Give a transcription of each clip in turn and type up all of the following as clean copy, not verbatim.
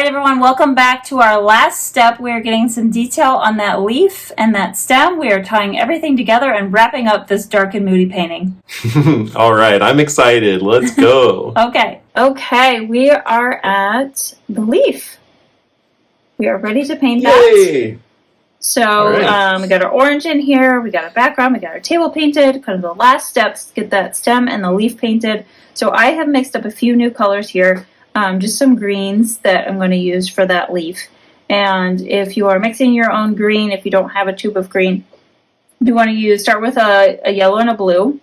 right, everyone, welcome back to our last step. We are getting some detail on that leaf and that stem. We are tying everything together and wrapping up this dark and moody painting. All right, I'm excited. Let's go. Okay, we are at the leaf. We are ready to paint Yay! that. So right. We got our orange in here, we got our background, we got our table painted, kind of the last steps, get that stem and the leaf painted. So I have mixed up a few new colors here. Just some greens that I'm going to use for that leaf. And if you are mixing your own green, if you don't have a tube of green, you want to start with a yellow and a blue.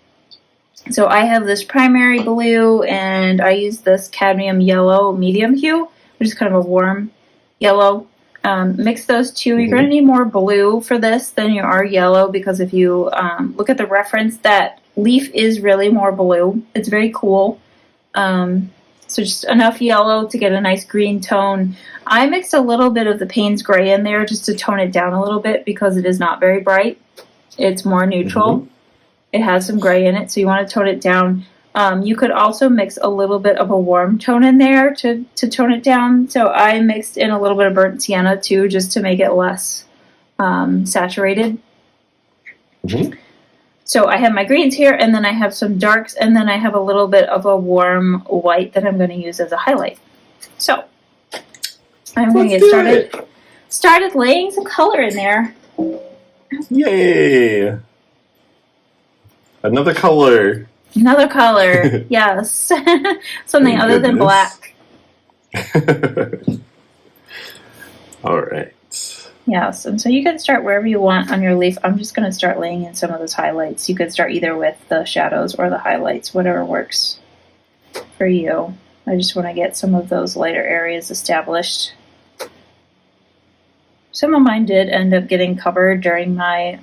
So I have this primary blue, and I use this cadmium yellow medium hue, which is kind of a warm yellow. Mix those two. You're going to need more blue for this than you are yellow, because if you look at the reference, that leaf is really more blue. It's very cool. So just enough yellow to get a nice green tone. I mixed a little bit of the Payne's Gray in there just to tone it down a little bit, because it is not very bright. It's more neutral. It has some gray in it, so you want to tone it down. You could also mix a little bit of a warm tone in there to tone it down. So I mixed in a little bit of burnt sienna too, just to make it less saturated. So I have my greens here, and then I have some darks, and then I have a little bit of a warm white that I'm going to use as a highlight. So I'm going to get started laying some color in there. Yay! Another color. Another color, yes. Something other than black. All right. Yes, and so you can start wherever you want on your leaf. I'm just going to start laying in some of those highlights. You could start either with the shadows or the highlights, whatever works for you. I just want to get some of those lighter areas established. Some of mine did end up getting covered during my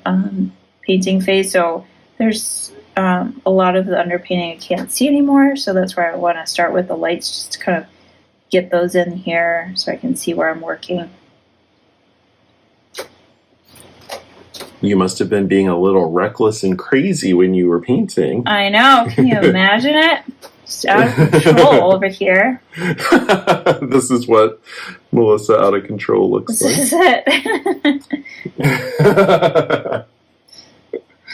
painting phase, so there's a lot of the underpainting I can't see anymore, so that's where I want to start with the lights, just to kind of get those in here so I can see where I'm working. You must have been being a little reckless and crazy when you were painting. I know. Can you imagine it? Just out of control over here. This is what Melissa out of control looks like. This is it.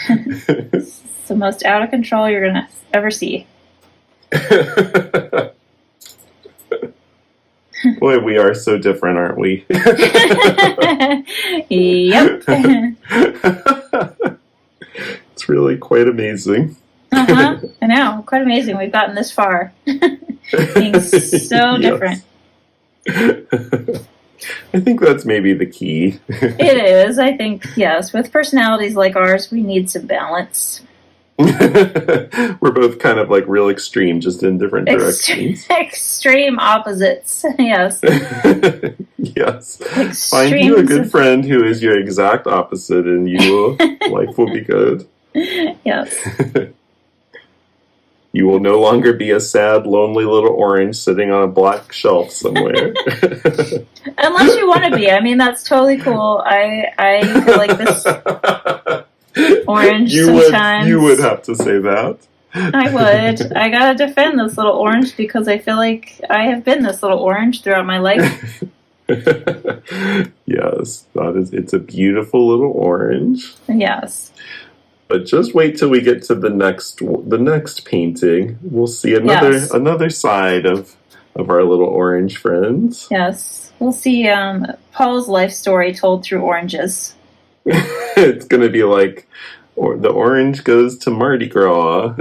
It's the most out of control you're going to ever see. Boy, we are so different, aren't we? Yep. It's really quite amazing. I know. Quite amazing. We've gotten this far. Being so different. I think that's maybe the key. It is. I think, yes. With personalities like ours, we need some balance. We're both kind of like real extreme, just in different directions. Extreme opposites, yes. Yes. Find you a good friend who is your exact opposite, and life will be good. Yes. You will no longer be a sad, lonely little orange sitting on a black shelf somewhere. Unless you want to be. I mean, that's totally cool. I feel like this orange sometimes. You would have to say that. I would. I gotta defend this little orange, because I feel like I have been this little orange throughout my life. Yes, it's a beautiful little orange. Yes. But just wait till we get to the next painting. We'll see another side of our little orange friends. Yes. We'll see Paul's life story told through oranges. It's going to be like, the orange goes to Mardi Gras.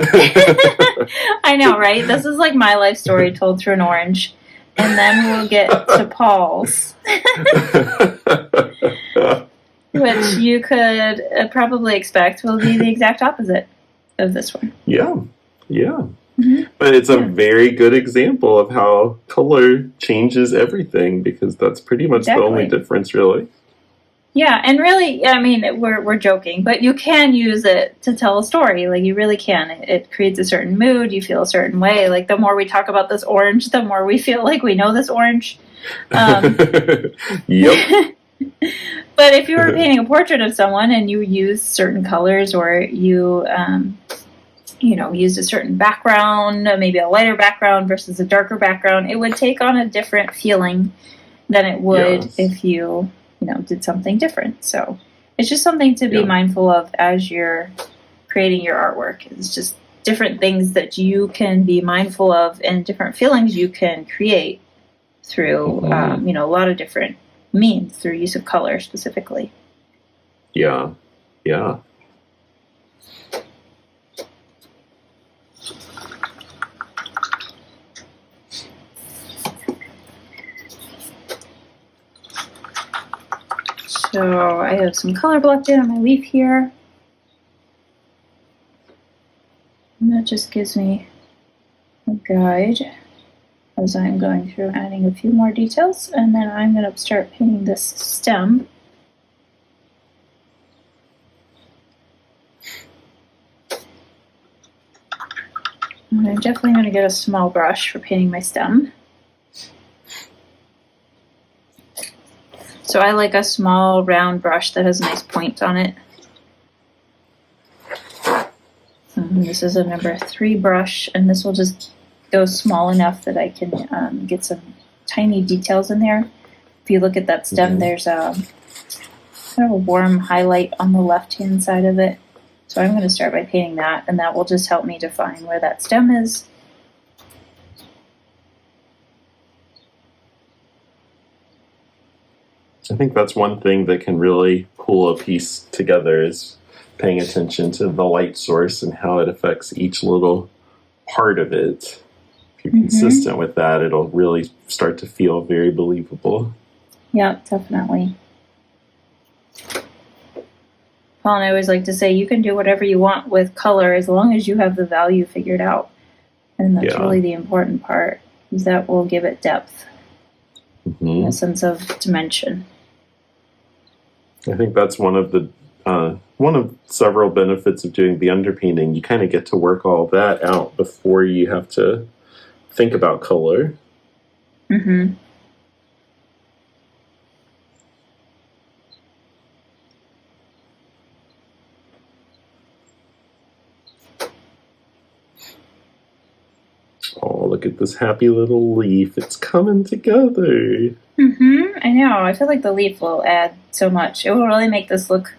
I know, right? This is like my life story told through an orange. And then we'll get to Paul's. Which you could probably expect will be the exact opposite of this one. Yeah. But it's a very good example of how color changes everything, because that's pretty much the only difference, really. Yeah, and really, I mean, we're joking, but you can use it to tell a story. Like, you really can. It creates a certain mood. You feel a certain way. Like, the more we talk about this orange, the more we feel like we know this orange. Yep. But if you were painting a portrait of someone and you use certain colors, or you used a certain background, maybe a lighter background versus a darker background, it would take on a different feeling. than it would Yes. if you did something different. So it's just something to be mindful of as you're creating your artwork. It's just different things that you can be mindful of and different feelings you can create through, a lot of different means through use of color specifically. Yeah. Yeah. So I have some color blocked in on my leaf here. And that just gives me a guide as I'm going through adding a few more details. And then I'm going to start painting this stem. And I'm definitely going to get a small brush for painting my stem. So I like a small round brush that has a nice point on it. This is a number 3 brush, and this will just go small enough that I can get some tiny details in there. If you look at that stem, there's a kind of a warm highlight on the left-hand side of it. So I'm going to start by painting that, and that will just help me define where that stem is. I think that's one thing that can really pull a piece together is paying attention to the light source and how it affects each little part of it. If you're consistent with that, it'll really start to feel very believable. Yeah, definitely. Paul and I always like to say you can do whatever you want with color as long as you have the value figured out. And that's really the important part, is that will give it depth, a sense of dimension. I think that's one of several benefits of doing the underpainting. You kind of get to work all that out before you have to think about color. Oh, look at this happy little leaf. It's coming together. I know. I feel like the leaf will add so much. It will really make this look...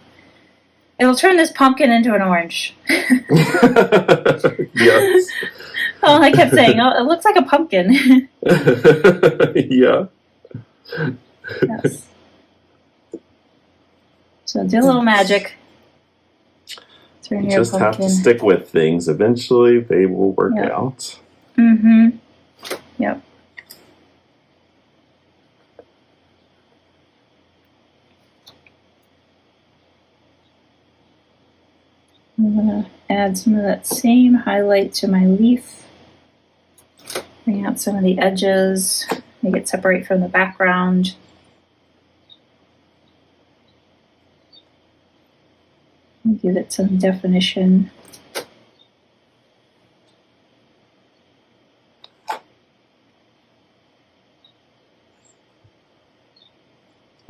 It will turn this pumpkin into an orange. Yes. Oh, I kept saying, oh, it looks like a pumpkin. Yeah. Yes. So do a little magic. Turn You your just pumpkin. have to stick with things. Eventually, they will work out. Yep. I'm going to add some of that same highlight to my leaf. Bring out some of the edges, make it separate from the background. And give it some definition.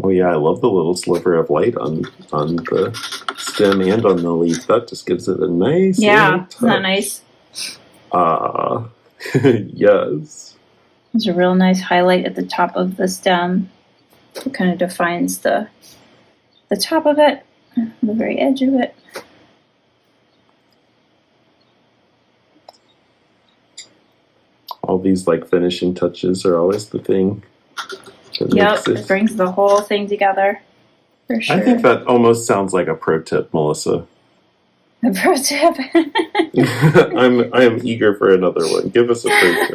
Oh yeah, I love the little sliver of light on the stem and on the leaf. That just gives it a nice Yeah, isn't that nice? Yes. There's a real nice highlight at the top of the stem. It kind of defines the top of it, the very edge of it. All these like finishing touches are always the thing. Yep, it brings the whole thing together, for sure. I think that almost sounds like a pro tip, Melissa. A pro tip? I am eager for another one. Give us a pro tip.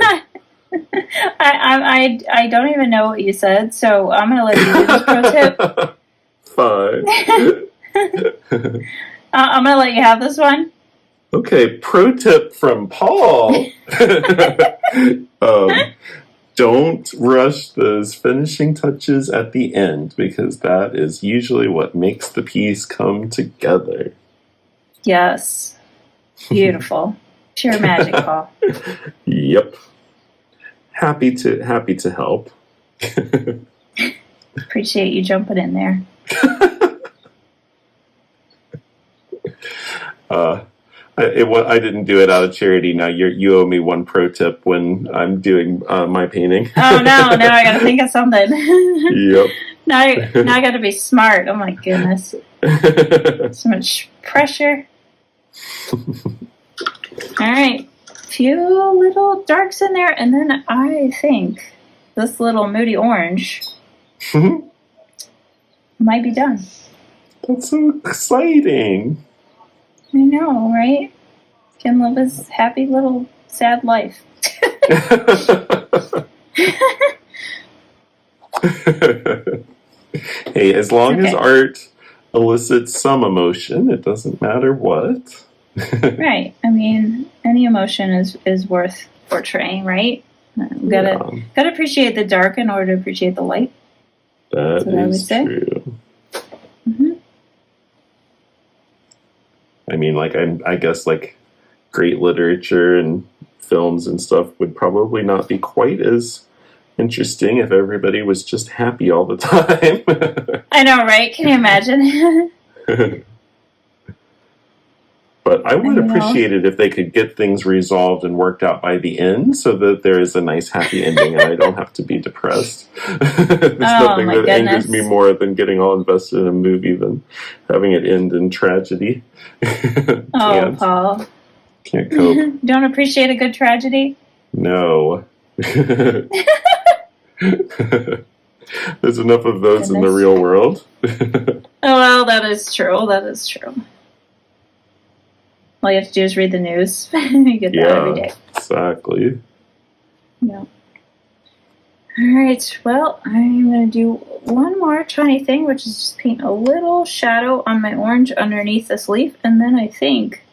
I don't even know what you said, so I'm going to let you do this pro tip. Fine. I'm going to let you have this one. Okay, pro tip from Paul. Don't rush those finishing touches at the end, because that is usually what makes the piece come together. Yes. Beautiful. Pure magic, Paul. Yep. Happy to help. Appreciate you jumping in there. I didn't do it out of charity. Now you owe me one pro tip when I'm doing my painting. Oh no! Now I gotta think of something. Yep. now I gotta be smart. Oh my goodness! So much pressure. All right, few little darks in there, and then I think this little moody orange might be done. That's so exciting. I know, right? Can live his happy little sad life. Hey, as long as Okay. art elicits some emotion, it doesn't matter what. Right. I mean, any emotion is worth portraying, right? Gotta appreciate the dark in order to appreciate the light. That what I would is say. true. Mm-hmm. I mean, like I guess like great literature and films and stuff would probably not be quite as interesting if everybody was just happy all the time. I know, right? Can you imagine? But I would appreciate it if they could get things resolved and worked out by the end so that there is a nice happy ending and I don't have to be depressed. There's nothing that angers me more than getting all invested in a movie than having it end in tragedy. Oh, Paul. Can't cope. Don't appreciate a good tragedy? No. There's enough of those in the real world. Oh, well, that is true. That is true. All you have to do is read the news. You get that every day. Exactly. Yeah. All right. Well, I'm going to do one more tiny thing, which is just paint a little shadow on my orange underneath this leaf, and then I think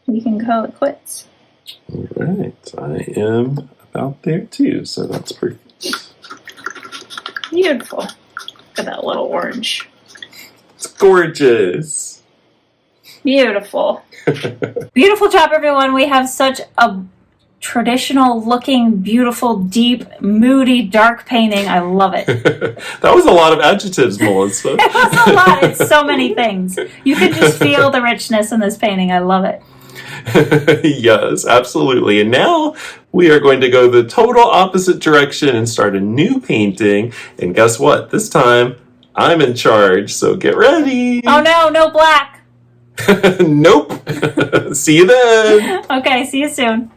we can call it quits. All right. I am about there too, so that's perfect. Beautiful. Look at that little orange. It's gorgeous. Beautiful. Beautiful job, everyone. We have such a traditional looking, beautiful, deep, moody, dark painting. I love it. That was a lot of adjectives, Melissa. It was a lot. It's so many things. You can just feel the richness in this painting. I love it. Yes, absolutely. And now we are going to go the total opposite direction and start a new painting. And guess what? This time I'm in charge, so get ready. Oh no, no black. Nope. See you then. Okay, see you soon.